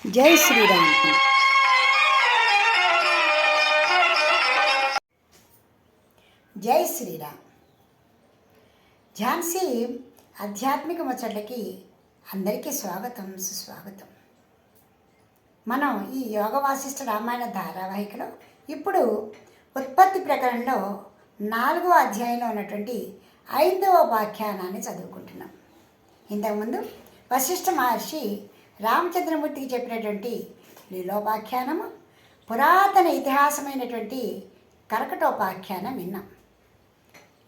జై శ్రీరామ్. జై శ్రీరామ్. ఝాన్సీ ఆధ్యాత్మిక ముచ్చట్లకి అందరికీ స్వాగతం, సుస్వాగతం. మనం ఈ యోగ వాసిష్ఠ రామాయణ ధారావాహికలో ఇప్పుడు ఉత్పత్తి ప్రకరణలో 4వ అధ్యాయంలో ఉన్నటువంటి 5వ వ్యాఖ్యానాన్ని చదువుకుంటున్నాం. ఇంతకుముందు వశిష్ఠ మహర్షి రామచంద్రమూర్తికి చెప్పినటువంటి లీలోపాఖ్యానము, పురాతన ఇతిహాసమైనటువంటి కర్కటోపాఖ్యానం విన్నాం.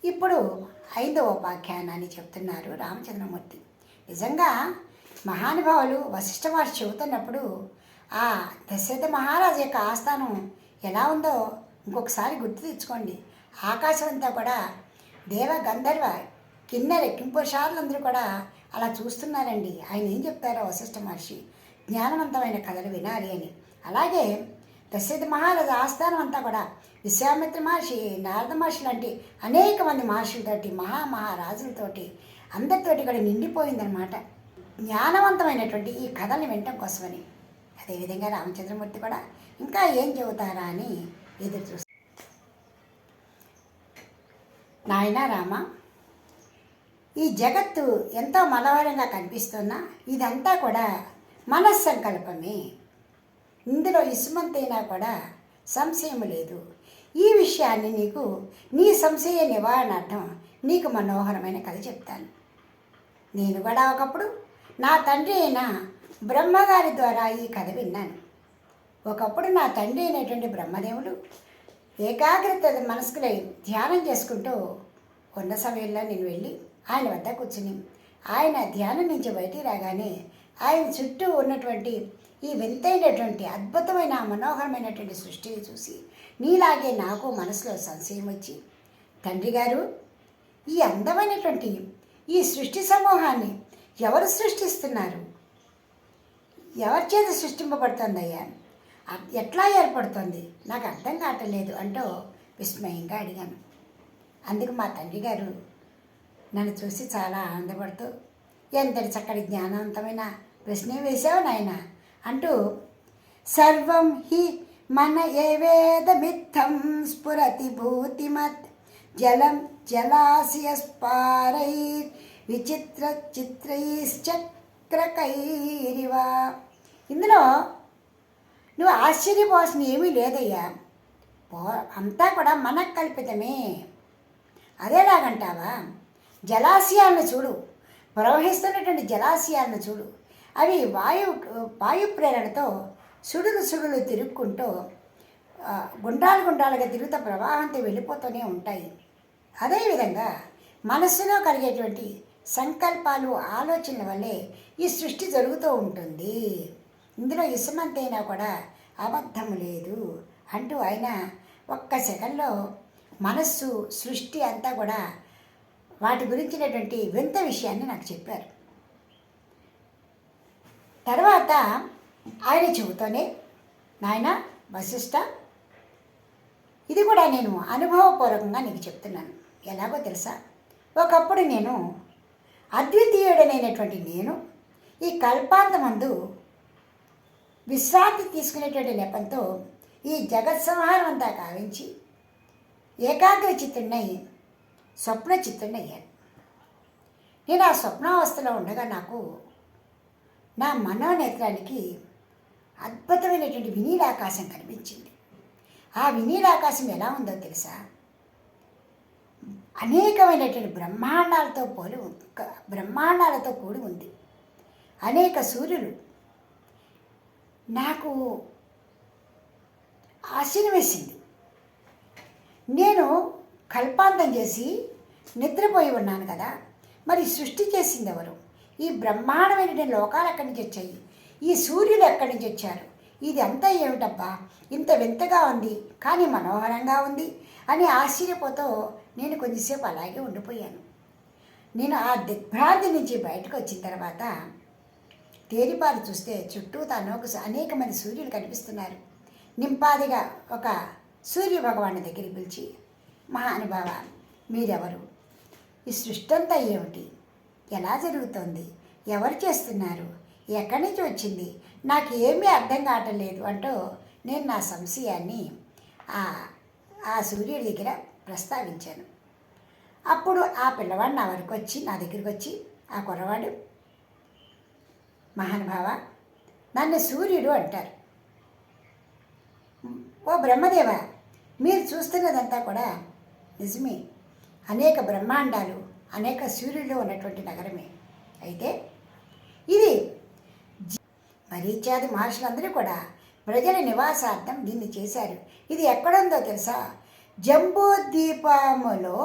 ఇప్పుడు 5వ ఉపాఖ్యానాన్ని చెప్తున్నారు రామచంద్రమూర్తి. నిజంగా మహానుభావులు వశిష్ఠ మహర్షి చెబుతున్నప్పుడు ఆ దశరథ మహారాజు యొక్క ఆస్థానం ఎలా ఉందో ఇంకొకసారి గుర్తు తెచ్చుకోండి. ఆకాశం అంతా కూడా దేవ గంధర్వ కిన్నెర కింపురుషారులందరూ కూడా అలా చూస్తున్నారండి. ఆయన ఏం చెప్తారో వశిష్ఠ మహర్షి, జ్ఞానవంతమైన కథలు వినాలి అని. అలాగే దశరథ మహారాజు ఆస్థానం అంతా కూడా విశ్వామిత్ర మహర్షి, నారద మహర్షి లాంటి అనేక మంది మహర్షులతోటి, మహారాజులతోటి అందరితోటి కూడా నిండిపోయిందనమాట జ్ఞానవంతమైనటువంటి ఈ కథల్ని వినటం కోసమని. అదేవిధంగా రామచంద్రమూర్తి కూడా ఇంకా ఏం చెబుతారా అని ఎదురు చూస్తారు. నాయన రామ, ఈ జగత్తు ఎంతో మనోహరంగా కనిపిస్తున్నా ఇదంతా కూడా మనస్సంకల్పమే. ఇందులో ఇసుమంతైనా కూడా సంశయం లేదు. ఈ విషయాన్ని నీ సంశయ నివారణార్థం నీకు మనోహరమైన కథ చెప్తాను. నేను కూడా ఒకప్పుడు నా తండ్రి అయిన బ్రహ్మగారి ద్వారా ఈ కథ విన్నాను. ఒకప్పుడు నా తండ్రి అయినటువంటి బ్రహ్మదేవుడు ఏకాగ్రత మనస్కులై ధ్యానం చేసుకుంటూ ఉన్న సమయంలో నేను వెళ్ళి ఆయన వద్ద కూర్చుని ఆయన ధ్యానం నుంచి బయటికి రాగానే ఆయన చుట్టూ ఉన్నటువంటి ఈ వింతైనటువంటి అద్భుతమైన మనోహరమైనటువంటి సృష్టిని చూసి నీలాగే నాకు మనసులో సంశయం వచ్చి, తండ్రి గారు, ఈ అందమైనటువంటి ఈ సృష్టి సమూహాన్ని ఎవరు సృష్టిస్తున్నారు? ఎవరి చేత సృష్టింపబడుతుందయ్యా? ఎట్లా ఏర్పడుతుంది? నాకు అర్థం కావట్లేదు అంటూ విస్మయంగా అడిగాను. అందుకు మా తండ్రి గారు నన్ను చూసి చాలా ఆనందపడుతూ, ఎంతటి చక్కటి జ్ఞానవంతమైన ప్రశ్నే వేశావు నాయన అంటూ, సర్వం హి మన ఏవేదమిత్తం స్ఫురతి భూతిమత్ జలం జలాశయస్పారై విచిత్ర చిత్రైశ్చక్రకైరివ. ఇందులో నువ్వు ఆశ్చర్యపోవాల్సిన ఏమీ లేదయ్యా, అంతా కూడా మనకల్పితమే. అదేలాగంటావా? జలాశయాలను చూడు, ప్రవహిస్తున్నటువంటి జలాశయాలను చూడు. అవి వాయు ప్రేరణతో సుడులు తిరుక్కుంటూ గుండ్రాలుగా తిరుగుతూ ప్రవాహంతో వెళ్ళిపోతూనే ఉంటాయి. అదేవిధంగా మనస్సులో కలిగేటువంటి సంకల్పాలు, ఆలోచనల వల్లే ఈ సృష్టి జరుగుతూ ఉంటుంది. ఇందులో ఇసుమంతైనా కూడా అబద్ధము లేదు అంటూ ఆయన ఒక్క సెకండ్లో మనస్సు, సృష్టి అంతా కూడా వాటి గురించినటువంటి వింత విషయాన్ని నాకు చెప్పారు. తర్వాత ఆయన చెబుతూనే, నాయన వశిష్ఠ, ఇది కూడా నేను అనుభవపూర్వకంగా నీకు చెప్తున్నాను. ఎలాగో తెలుసా, ఒకప్పుడు నేను అద్వితీయుడనైనటువంటి నేను ఈ కల్పాంతమందు విశ్రాంతి తీసుకునేటువంటి నెపంతో ఈ జగత్ సంహారం అంతా కావించి ఏకాగ్ర చిత్తున్నై స్వప్న చిత్తున్నయ్యాను. నేను ఆ స్వప్నావస్థలో ఉండగా నాకు నా మనోనేత్రానికి అద్భుతమైనటువంటి వినీలాకాశం కనిపించింది. ఆ వినీలాకాశం ఎలా ఉందో తెలుసా, అనేకమైనటువంటి బ్రహ్మాండాలతో కూడి ఉంది. అనేక సూర్యులు. నాకు ఆశ్చర్యం వేసింది. నేను కల్పాంతం చేసి నిద్రపోయి ఉన్నాను కదా, మరి సృష్టి చేసింది ఎవరు? ఈ బ్రహ్మాండమైనటువంటి లోకాలు ఎక్కడి నుంచి వచ్చాయి? ఈ సూర్యులు ఎక్కడి నుంచి వచ్చారు? ఇది అంతా ఏమిటబ్బా, ఇంత వింతగా ఉంది కానీ మనోహరంగా ఉంది అని ఆశ్చర్యపోతూ నేను కొంచెంసేపు అలాగే ఉండిపోయాను. నేను ఆ దిగ్భ్రాంతి నుంచి బయటకు వచ్చిన తర్వాత తేరిపారి చూస్తే చుట్టూ అనేక మంది సూర్యులు కనిపిస్తున్నారు. నింపాదిగా ఒక సూర్య భగవాను దగ్గరికి పిలిచి, మహానుభావ, మీరెవరు? ఈ సృష్టి అంతా ఏమిటి? ఎలా జరుగుతోంది? ఎవరు చేస్తున్నారు? ఎక్కడి నుంచి వచ్చింది? నాకు ఏమీ అర్థం కావటం లేదు అంటూ నేను నా సంశయాన్ని ఆ ఆ సూర్యుడి దగ్గర ప్రస్తావించాను. అప్పుడు ఆ పిల్లవాడు నా వరకు వచ్చి నా దగ్గరికి వచ్చి ఆ కుర్రవాడు, మహానుభావ, నన్ను సూర్యుడు అంటారు. ఓ బ్రహ్మదేవ, మీరు చూస్తున్నదంతా కూడా నిజమే. అనేక బ్రహ్మాండాలు, అనేక సూర్యులు ఉన్నటువంటి నగరమే. అయితే ఇది మరీచాది మహర్షులందరూ కూడా ప్రజల నివాసార్థం దీన్ని చేశారు. ఇది ఎక్కడుందో తెలుసా? జంబూద్వీపములో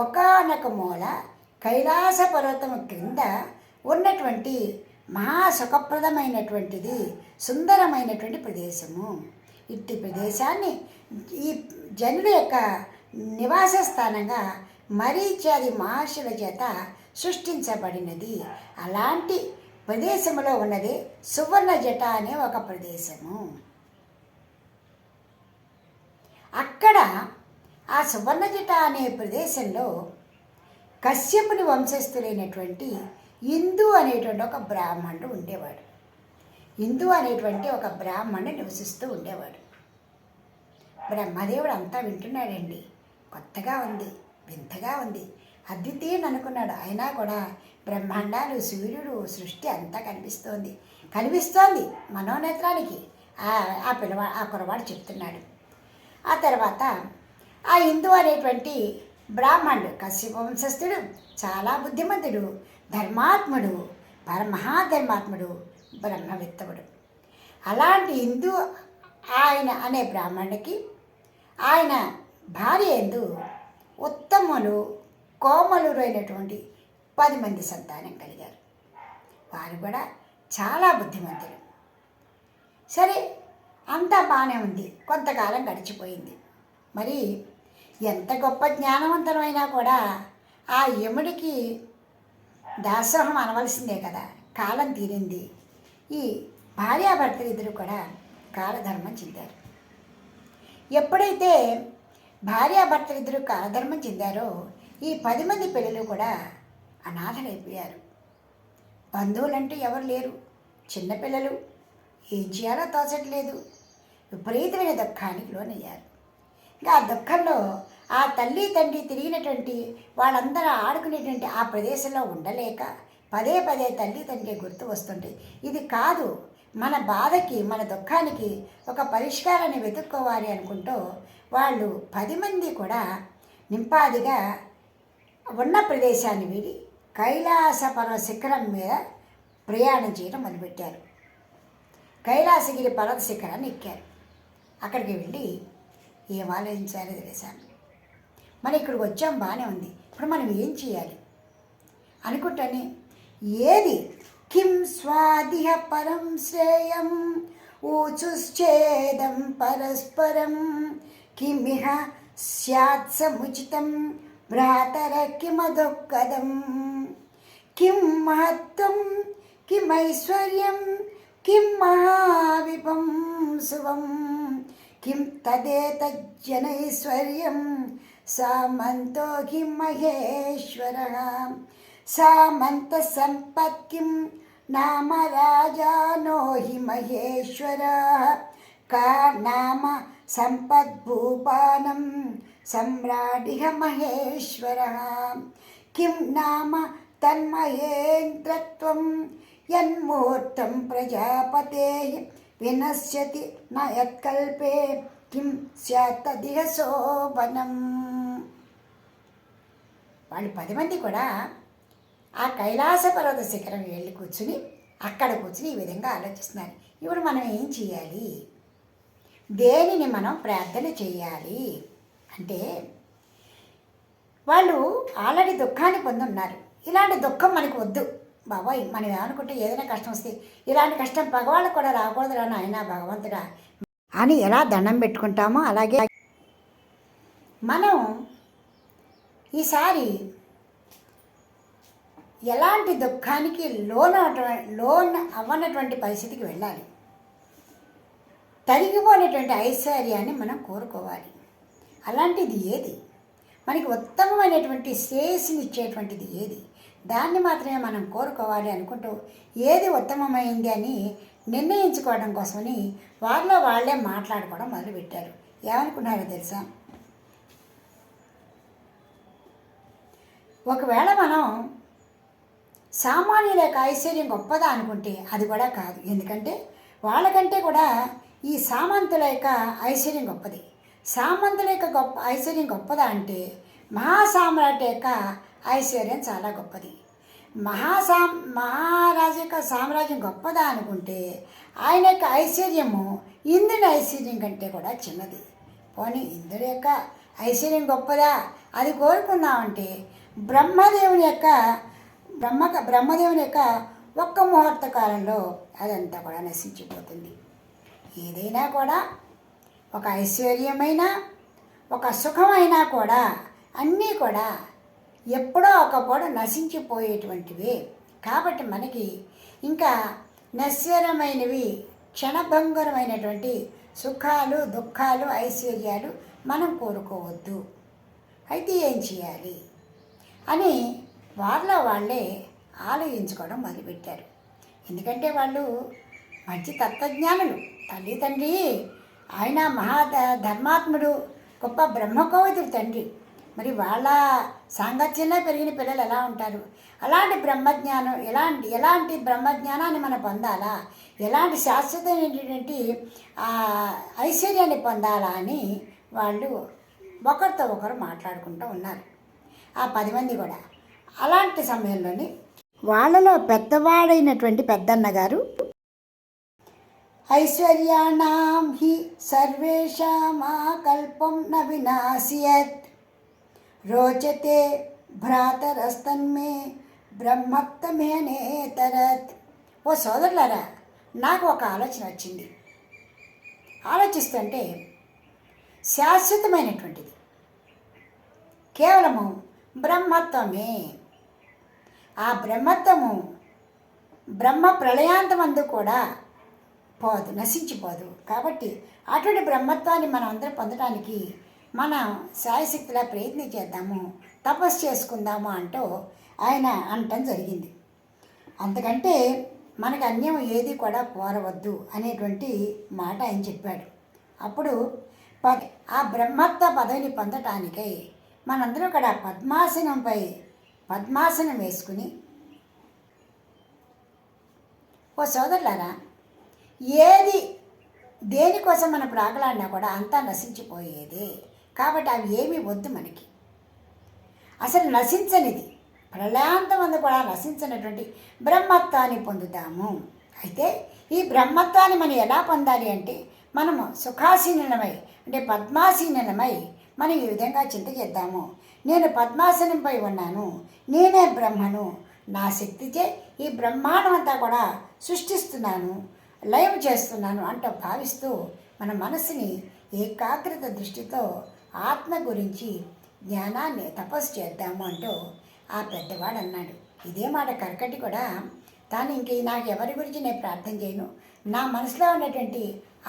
ఒకానొక మూల కైలాస పర్వతము క్రింద ఉన్నటువంటి మహాసుఖప్రదమైనటువంటిది, సుందరమైనటువంటి ప్రదేశము. ఇట్టి ప్రదేశాన్ని ఈ జనుల యొక్క నివాస స్థానంగా మరీచాది మహర్షుల చేత సృష్టించబడినది. అలాంటి ప్రదేశంలో ఉన్నది సువర్ణజట అనే ఒక ప్రదేశము. అక్కడ ఆ సువర్ణజట అనే ప్రదేశంలో కశ్యపుని వంశస్థులైనటువంటి ఇందు అనేటువంటి ఒక బ్రాహ్మణుడు ఉండేవాడు. ఇందు అనేటువంటి ఒక బ్రాహ్మణుడు నివసిస్తూ ఉండేవాడు. బ్రహ్మదేవుడు అంతా వింటున్నాడండి. కొత్తగా ఉంది, వింతగా ఉంది, అద్వితీయం అనుకున్నాడు. అయినా కూడా బ్రహ్మాండాలు, సూర్యుడు, సృష్టి అంతా కనిపిస్తోంది మనోనేత్రానికి. ఆ కురవాడు చెప్తున్నాడు. ఆ తర్వాత ఆ హిందూ అనేటువంటి బ్రాహ్మణుడు, కశ్యప వంశస్థుడు, చాలా బుద్ధిమంతుడు, ధర్మాత్ముడు, మహాధర్మాత్ముడు, బ్రహ్మవిత్తవుడు. అలాంటి హిందూ ఆయన అనే బ్రాహ్మణుడికి ఆయన భార్య యందు ఉత్తములు, కోమలురు అయినటువంటి 10 మంది సంతానం కలిగారు. వారు కూడా చాలా బుద్ధిమంతులు. సరే, అంతా బాగానే ఉంది. కొంతకాలం గడిచిపోయింది. మరి ఎంత గొప్ప జ్ఞానవంతమైనా కూడా ఆ యముడికి దాసోహం అనవలసిందే కదా. కాలం తీరింది. ఈ భార్యాభర్తలు ఇద్దరు కూడా కాలధర్మం చెందారు. ఎప్పుడైతే భార్యాభర్తలు ఇద్దరు కాలధర్మం చెందారో ఈ 10 మంది పిల్లలు కూడా అనాథలైపోయారు. బంధువులంటూ ఎవరు లేరు. చిన్నపిల్లలు ఏం చేయాలో తోచట్లేదు. విపరీతమైన దుఃఖానికి లోనయ్యారు. ఇంకా ఆ దుఃఖంలో ఆ తల్లి తండ్రి తిరిగినటువంటి వాళ్ళందరూ ఆడుకునేటువంటి ఆ ప్రదేశంలో ఉండలేక పదే పదే తల్లి తండ్రి గుర్తు వస్తుంటాయి. ఇది కాదు, మన బాధకి, మన దుఃఖానికి ఒక పరిష్కారాన్ని వెతుక్కోవాలి అనుకుంటూ వాళ్ళు 10 మంది కూడా నింపాదిగా ఉన్న ప్రదేశాన్ని వీడి కైలాస పర్వత శిఖరం మీద ప్రయాణం చేయడం మొదలుపెట్టారు. కైలాసగిరి పర్వత శిఖరాన్ని ఎక్కారు. అక్కడికి వెళ్ళి ఏం ఆలోచించాలో తెలిసాను. మనం ఇక్కడికి వచ్చాం, బాగానే ఉంది, ఇప్పుడు మనం ఏం చేయాలి అనుకుంటానే, ఏది కిం స్వాదిహ పరం శ్రేయం ఊచుశ్చేదం పరస్పరం కిమిహ స్యాత్ సముచితం భ్రాతర కిమదుఃఖదం కిం మహత్వం కిమైశ్వర్యం కిం మహావిభం శుభం కిం తదేతజ్జనైశ్వర్యం సామంతో కిం మహేశ్వరః సామంత సంపత్కిం నామ రాజానో హి మహేశ్వరః కా నామ సంపద్భూపానం సమ్రాడిహ మహేశ్వరః కిం నామ తన్మహేంద్రత్వం యన్మూర్తం ప్రజాపతేః వినశ్యతి న యత్కల్పే కిం స్యాత్ తదిహ శోభనం. వాళ్ళు 10 మంది కూడా ఆ కైలాస పర్వత శిఖరం వెళ్ళి కూర్చుని అక్కడ కూర్చుని ఈ విధంగా ఆలోచిస్తున్నారు. ఇప్పుడు మనం ఏం చేయాలి, దేనిని మనం ప్రార్థన చేయాలి అంటే, వాళ్ళు ఆల్రెడీ దుఃఖాన్ని పొందున్నారు. ఇలాంటి దుఃఖం మనకు వద్దు బాబాయ్. మనం ఏమనుకుంటే ఏదైనా కష్టం వస్తే ఇలాంటి కష్టం పగవాళ్ళకు కూడా రాకూడదురా నాయనా భగవంతుడా అని ఎలా దండం పెట్టుకుంటామో అలాగే మనం ఈసారి ఎలాంటి దుఃఖానికి లోన్ అవ్వనటువంటి పరిస్థితికి వెళ్ళాలి. తరిగిపోయినటువంటి ఐశ్వర్యాన్ని మనం కోరుకోవాలి. అలాంటిది ఏది, మనకి ఉత్తమమైనటువంటి శ్రేయస్సునిచ్చేటువంటిది ఏది, దాన్ని మాత్రమే మనం కోరుకోవాలి అనుకుంటూ ఏది ఉత్తమమైంది అని నిర్ణయించుకోవడం కోసమని వారిలో వాళ్ళే మాట్లాడుకోవడం మొదలుపెట్టారు. ఏమనుకున్నారో తెలుసా? ఒకవేళ మనం సామాన్యుల యొక్క ఐశ్వర్యం గొప్పదా అనుకుంటే అది కూడా కాదు. ఎందుకంటే వాళ్ళకంటే కూడా ఈ సామంతుల యొక్క ఐశ్వర్యం గొప్పది. సామంతుల యొక్క ఐశ్వర్యం గొప్పదా అంటే మహాసామ్రాట్ యొక్క ఐశ్వర్యం చాలా గొప్పది. మహారాజు యొక్క సామ్రాజ్యం గొప్పదా అనుకుంటే ఆయన యొక్క ఐశ్వర్యము ఇంద్రుని ఐశ్వర్యం కంటే కూడా చిన్నది. పోనీ ఇంద్రుడి యొక్క ఐశ్వర్యం గొప్పదా అది కోరుకున్నామంటే బ్రహ్మదేవుని యొక్క ఒక్క ముహూర్త కాలంలో అదంతా కూడా నశించిపోతుంది. ఏదైనా కూడా ఒక ఐశ్వర్యమైన ఒక సుఖమైనా కూడా అన్నీ కూడా ఎప్పుడో ఒకప్పుడు నశించిపోయేటువంటివే. కాబట్టి మనకి ఇంకా నశ్వరమైనవి క్షణభంగురమైనటువంటి సుఖాలు దుఃఖాలు ఐశ్వర్యాలు మనం కోరుకోవద్దు. అయితే ఏం చేయాలి అని వాళ్ళలో వాళ్ళే ఆలోచించుకోవడం మొదలుపెట్టారు. ఎందుకంటే వాళ్ళు మంచి తత్వజ్ఞానులు. తల్లి తండ్రి ఆయన ధర్మాత్ముడు గొప్ప బ్రహ్మకోవిదుడు తండ్రి. మరి వాళ్ళ సాంగత్యంలో పెరిగిన పిల్లలు ఎలా ఉంటారు? అలాంటి బ్రహ్మజ్ఞానం ఎలాంటి బ్రహ్మజ్ఞానాన్ని మనం పొందాలా, ఎలాంటి శాశ్వతమైనటువంటి ఐశ్వర్యాన్ని పొందాలా అని వాళ్ళు ఒకరితో ఒకరు మాట్లాడుకుంటూ ఉన్నారు. ఆ 10 మంది కూడా. అలాంటి సమయంలోని వాళ్ళలో పెద్దవాడైనటువంటి పెద్దన్నగారు ఐశ్వర్యాణం హి సర్వేషామాకల్పం న వినాశయత్ రోచతే భ్రాతరస్తన్మే బ్రహ్మత్తమేనేతరత్. ఓ సోదరులారా, నాకు ఒక ఆలోచన వచ్చింది. ఆలోచిస్తుంటే శాశ్వతమైనటువంటిది కేవలము బ్రహ్మత్వమే. ఆ బ్రహ్మత్వము బ్రహ్మ ప్రళయాంతమందు కూడా పోదు, నశించిపోదు. కాబట్టి అటువంటి బ్రహ్మత్వాన్ని మనం అందరం పొందడానికి మనం శాయశక్తిలా ప్రయత్నం చేద్దాము, తపస్సు చేసుకుందాము అంటూ ఆయన అనటం జరిగింది. అంతకంటే మనకు అన్యం ఏది కూడా కోరవద్దు అనేటువంటి మాట ఆయన చెప్పాడు. అప్పుడు ఆ బ్రహ్మత్వ పదవిని పొందటానికై మనందరం కూడా పద్మాసనం వేసుకుని, ఓ సోదరులారా, దేనికోసం మనం ప్రాగలాడినా కూడా అంతా నశించిపోయేదే. కాబట్టి అవి ఏమీ వద్దు మనకి. అసలు నశించనిది, ప్రళయాంతమందు కూడా నశించినటువంటి బ్రహ్మత్వాన్ని పొందుతాము. అయితే ఈ బ్రహ్మత్వాన్ని మనం ఎలా పొందాలి అంటే మనము సుఖాసీనమై అంటే పద్మాసీనమై మనం ఈ విధంగా చింత చేద్దాము. నేను పద్మాసనంపై ఉన్నాను, నేనే బ్రహ్మను, నా శక్తిచే ఈ బ్రహ్మాండం అంతా కూడా సృష్టిస్తున్నాను, లయం చేస్తున్నాను అంటూ భావిస్తూ మన మనసుని ఏకాగ్రత దృష్టితో ఆత్మ గురించి జ్ఞానాన్ని తపస్సు చేద్దాము అంటూ ఆ పెద్దవాడు అన్నాడు. ఇదే మాట కర్కటి కూడా తాను నాకు ఎవరి గురించి నేను ప్రార్థన చేయను, నా మనసులో ఉన్నటువంటి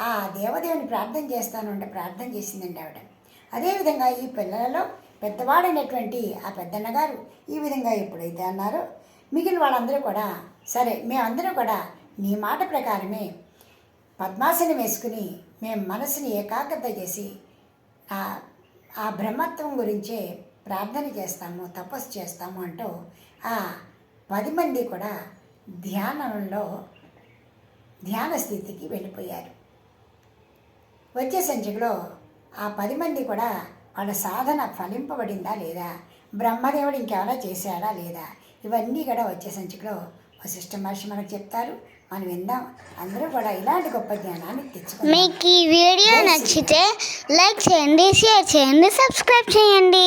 ఆ దేవదేవుని ప్రార్థన చేస్తాను అంటే ప్రార్థన చేసిందండి ఆవిడ. అదేవిధంగా ఈ పిల్లలలో పెద్దవాడైనటువంటి ఆ పెద్దన్నగారు ఈ విధంగా ఎప్పుడైతే అన్నారో మిగిలిన వాళ్ళందరూ కూడా సరే మేమందరూ కూడా నీ మాట ప్రకారమే పద్మాసనం వేసుకుని మేము మనసుని ఏకాగ్రత చేసి ఆ బ్రహ్మత్వం గురించే ప్రార్థన చేస్తాము, తపస్సు చేస్తాము అంటూ ఆ 10 మంది కూడా ధ్యాన స్థితికి వెళ్ళిపోయారు. వచ్చే సంచికలో ఆ 10 మంది కూడా వాళ్ళ సాధన ఫలింపబడిందా లేదా, బ్రహ్మదేవుడు ఇంకేమైనా చేశాడా లేదా, ఇవన్నీ కూడా వచ్చే సంచికలో వశిష్ఠ మహర్షి మనకు చెప్తారు. మనం విందాం. అందరూ కూడా ఇలాంటి గొప్ప జ్ఞానాన్ని తెచ్చుకుందాం. మీకు ఈ వీడియో నచ్చితే లైక్ చేయండి, షేర్ చేయండి, సబ్స్క్రైబ్ చేయండి.